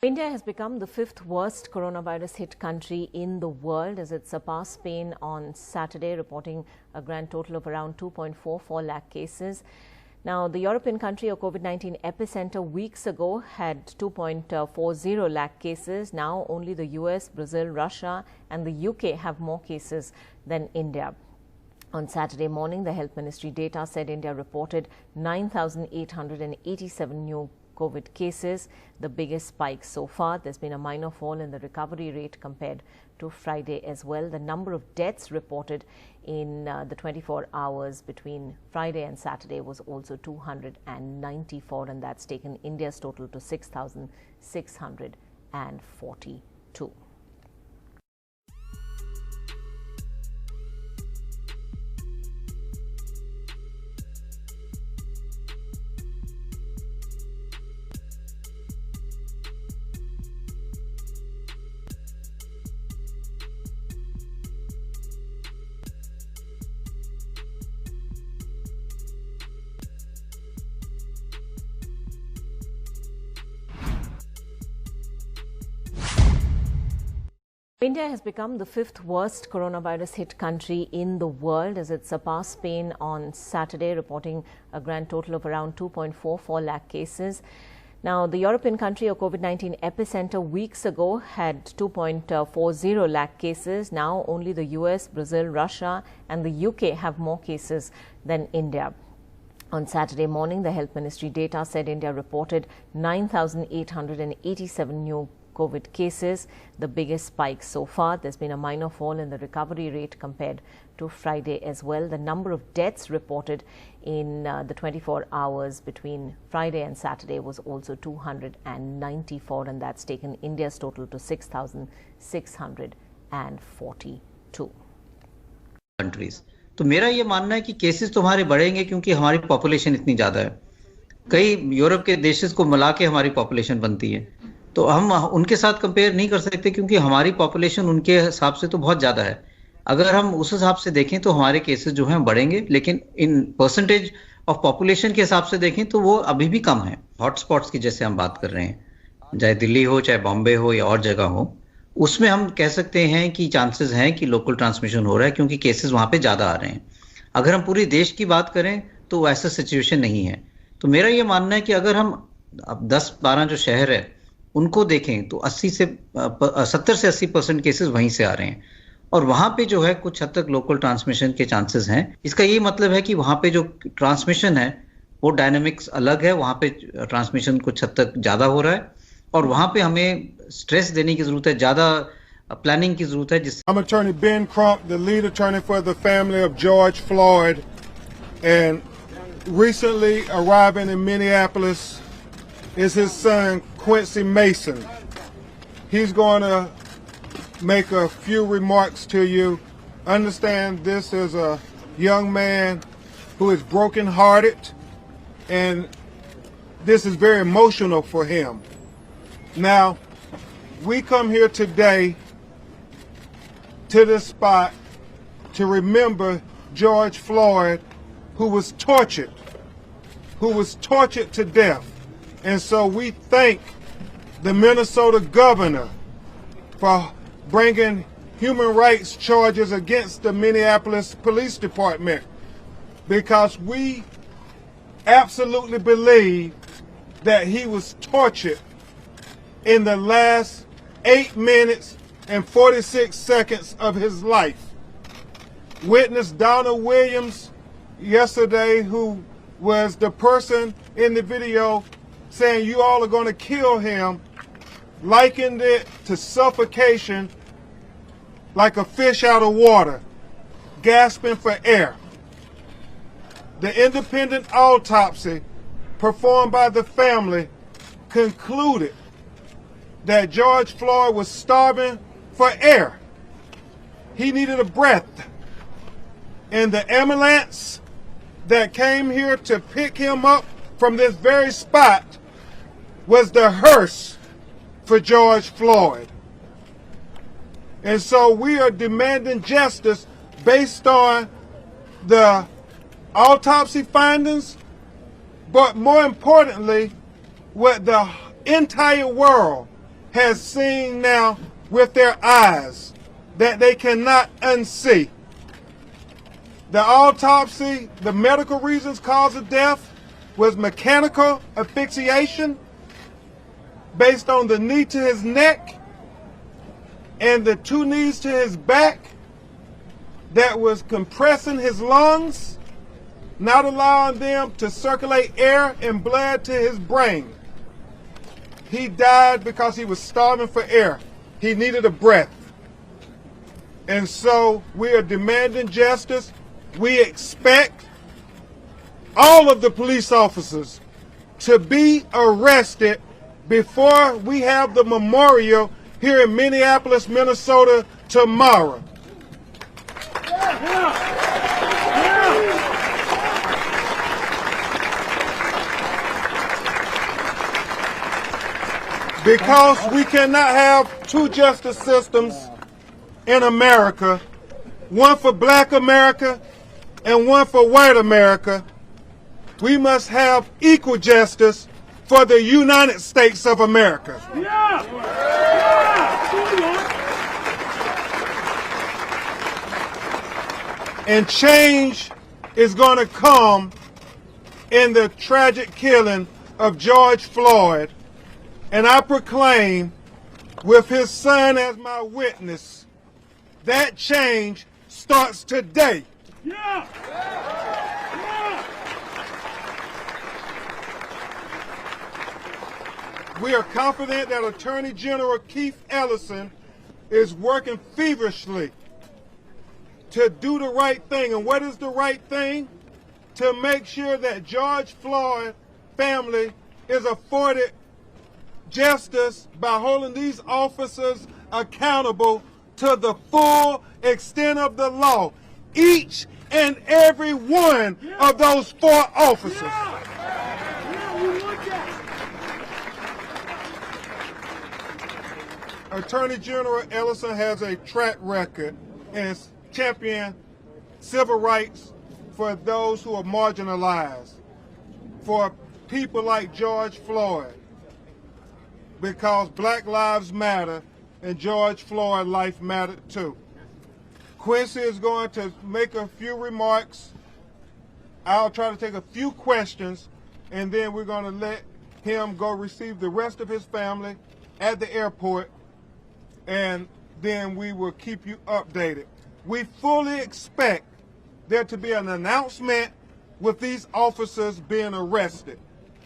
India has become the fifth worst coronavirus hit country in the world as it surpassed Spain on Saturday, reporting a grand total of around 2.44 lakh cases. Now, the European country or COVID-19 epicenter weeks ago had 2.40 lakh cases. Now, only the US, Brazil, Russia and the UK have more cases than India. On Saturday morning, the Health Ministry data said India reported 9,887 new COVID cases, the biggest spike so far. There's been a minor fall in the recovery rate compared to Friday as well. The number of deaths reported in the 24 hours between Friday and Saturday was also 294, and that's taken India's total to 6,642. India has become the fifth worst coronavirus hit country in the world as it surpassed Spain on Saturday, reporting a grand total of around 2.44 lakh cases. Now, the European country or COVID-19 epicenter weeks ago had 2.40 lakh cases. Now, only the US, Brazil, Russia and the UK have more cases than India. On Saturday morning, the Health Ministry data said India reported 9,887 new COVID cases, the biggest spike so far. There's been a minor fall in the recovery rate compared to Friday as well. The number of deaths reported in the 24 hours between Friday and Saturday was also 294, and that's taken India's total to 6,642. Countries तो मेरा ये मानना है कि cases तो हमारे बढ़ेंगे क्योंकि हमारी पॉपुलेशन इतनी ज्यादा है। कई यूरोप के देशेस को मिला के हमारी पॉपुलेशन बनती है, तो हम उनके साथ कंपेयर नहीं कर सकते क्योंकि हमारी पॉपुलेशन उनके हिसाब से तो बहुत ज़्यादा है। अगर हम उस हिसाब से देखें तो हमारे केसेस जो हैं बढ़ेंगे, लेकिन इन परसेंटेज ऑफ पॉपुलेशन के हिसाब से देखें तो वो अभी भी कम है। हॉटस्पॉट्स की जैसे हम बात कर रहे हैं, चाहे दिल्ली हो, चाहे बॉम्बे हो या और जगह हो, उसमें हम कह सकते हैं कि चांसेस हैं कि लोकल ट्रांसमिशन हो रहा है क्योंकि केसेस वहाँ पे ज़्यादा आ रहे हैं। अगर हम पूरे देश की बात करें तो ऐसा सिचुएशन नहीं है। तो मेरा ये मानना है कि अगर हम अब 10-12 जो शहर है उनको देखें तो 70 से 80% केसेस वहीं से आ रहे हैं, और वहाँ पे जो है कुछ हद तक लोकल ट्रांसमिशन के चांसेस हैं। इसका ये मतलब है कि वहाँ पे जो ट्रांसमिशन है वो डायनामिक्स अलग है, वहाँ पे ट्रांसमिशन कुछ हद तक ज़्यादा हो रहा है और वहाँ पे हमें स्ट्रेस देने की ज़रूरत है, ज़्यादा प्लानिंग की ज़रूरत है। I'm Attorney Ben Crump, the lead attorney for the family of George Floyd, and recently arriving in Minneapolis is his son Quincy Mason. He's going to make a few remarks to you. Understand this is a young man who is brokenhearted, and this is very emotional for him. Now, we come here today to this spot to remember George Floyd, who was tortured to death. And so we thank the Minnesota governor for bringing human rights charges against the Minneapolis Police Department, because we absolutely believe that he was tortured in the last 8 minutes and 46 seconds of his life. Witness Donna Williams yesterday, who was the person in the video saying you all are going to kill him, likened it to suffocation, like a fish out of water, gasping for air. The independent autopsy performed by the family concluded that George Floyd was starving for air. He needed a breath. And the ambulance that came here to pick him up from this very spot was the hearse for George Floyd. And so we are demanding justice based on the autopsy findings, but more importantly, what the entire world has seen now with their eyes that they cannot unsee. The autopsy, the medical reasons cause of death was mechanical asphyxiation based on the knee to his neck and the 2 knees to his back that was compressing his lungs, not allowing them to circulate air and blood to his brain. He died because he was starving for air. He needed a breath. And so we are demanding justice. We expect all of the police officers to be arrested before we have the memorial here in Minneapolis, Minnesota tomorrow. Because we cannot have 2 justice systems in America, one for black America and one for white America. We must have equal justice for the United States of America. And change is going to come in the tragic killing of George Floyd. And I proclaim, with his son as my witness, that change starts today. Yeah. We are confident that Attorney General Keith Ellison is working feverishly to do the right thing. And what is the right thing? To make sure that George Floyd family is afforded justice by holding these officers accountable to the full extent of the law. Each and every one of those 4 officers. Attorney General Ellison has a track record and championed civil rights for those who are marginalized, for people like George Floyd, because Black Lives Matter and George Floyd life mattered too. Quincy is going to make a few remarks. I'll try to take a few questions, and then we're going to let him go receive the rest of his family at the airport, and then we will keep you updated. We fully expect there to be an announcement with these officers being arrested,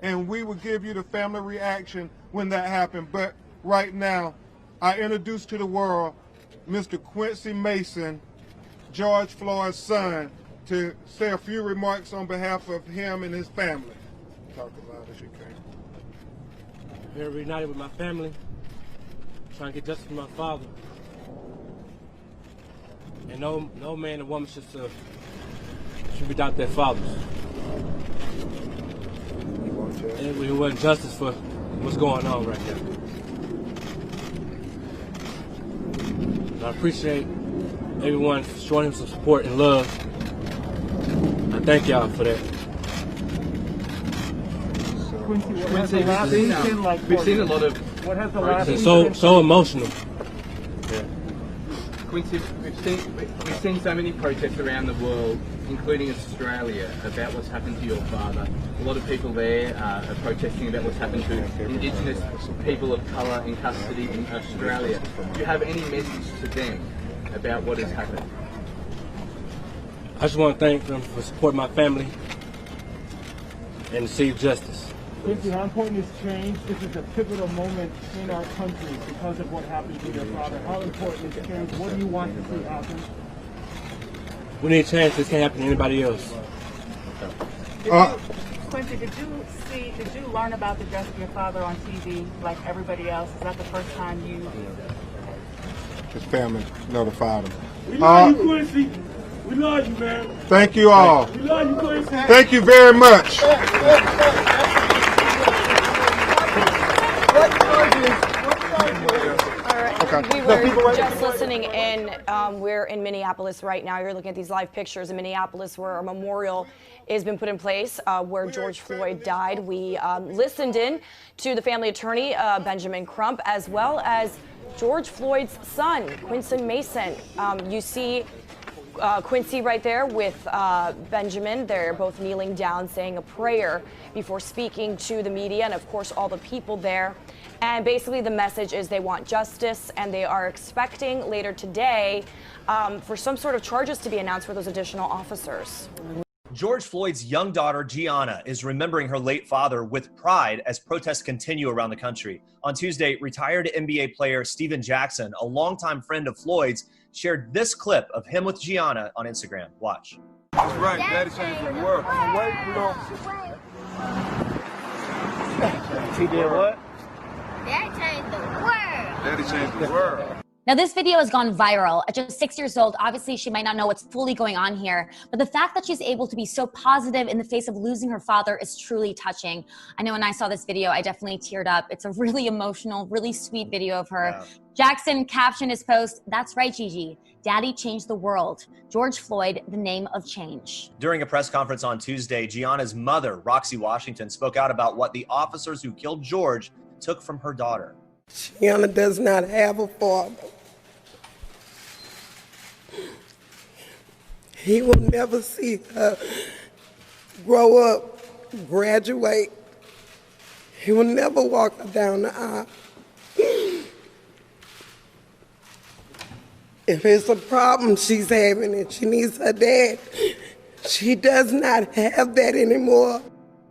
and we will give you the family reaction when that happens. But right now, I introduce to the world Mr. Quincy Mason, George Floyd's son, to say a few remarks on behalf of him and his family. Talk as loud as you can. Very reunited with my family, trying to get justice for my father. And no man or woman should be without their fathers. And we want justice for what's going on right now. I appreciate everyone showing him some support and love. I thank y'all for that. Quincy, we've seen a lot of. What has the last it's so emotional. Yeah. Quincy, we've seen so many protests around the world, including Australia, about what's happened to your father. A lot of people there are protesting about what's happened to Indigenous people of colour in custody in Australia. Do you have any message to them about what has happened? I just want to thank them for supporting my family and receive justice. Quincy, how important is change? This is a pivotal moment in our country because of what happened to your father. How important is change? What do you want to see happen? We need change. This can't happen to anybody else. Quincy, did you learn about the death of your father on TV like everybody else? Is that the first time you... His family notified him. We love you, Quincy. We love you, man. Thank you all. We love you, Quincy. Thank you very much. Okay. We were just listening in. We're in Minneapolis right now. You're looking at these live pictures in Minneapolis where a memorial has been put in place where George Floyd died. We listened in to the family attorney, Benjamin Crump, as well as George Floyd's son, Quincy Mason. You see Quincy right there with Benjamin. They're both kneeling down, saying a prayer before speaking to the media and, of course, all the people there. And basically the message is they want justice, and they are expecting later today for some sort of charges to be announced for those additional officers. George Floyd's young daughter, Gianna, is remembering her late father with pride as protests continue around the country. On Tuesday, retired NBA player Steven Jackson, a longtime friend of Floyd's, shared this clip of him with Gianna on Instagram. Watch. That's right. Daddy changed the world. He did what? Daddy changed the world. Daddy changed the world. Now, this video has gone viral. At just 6 years old, obviously she might not know what's fully going on here, but the fact that she's able to be so positive in the face of losing her father is truly touching. I know when I saw this video, I definitely teared up. It's a really emotional, really sweet video of her. Yeah. Jackson captioned his post, "That's right, Gigi. Daddy changed the world. George Floyd, the name of change." During a press conference on Tuesday, Gianna's mother, Roxy Washington, spoke out about what the officers who killed George took from her daughter. Gianna does not have a father. He will never see her grow up, graduate. He will never walk her down the aisle. If it's a problem she's having and she needs her dad, she does not have that anymore.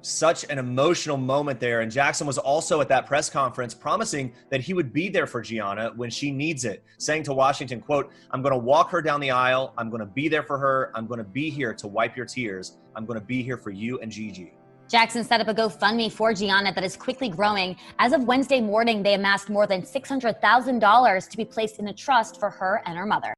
Such an emotional moment there, and Jackson was also at that press conference promising that he would be there for Gianna when she needs it, saying to Washington, quote, "I'm going to walk her down the aisle. I'm going to be there for her. I'm going to be here to wipe your tears. I'm going to be here for you and Gigi." Jackson set up a GoFundMe for Gianna that is quickly growing. As of Wednesday morning, they amassed more than $600,000 to be placed in a trust for her and her mother.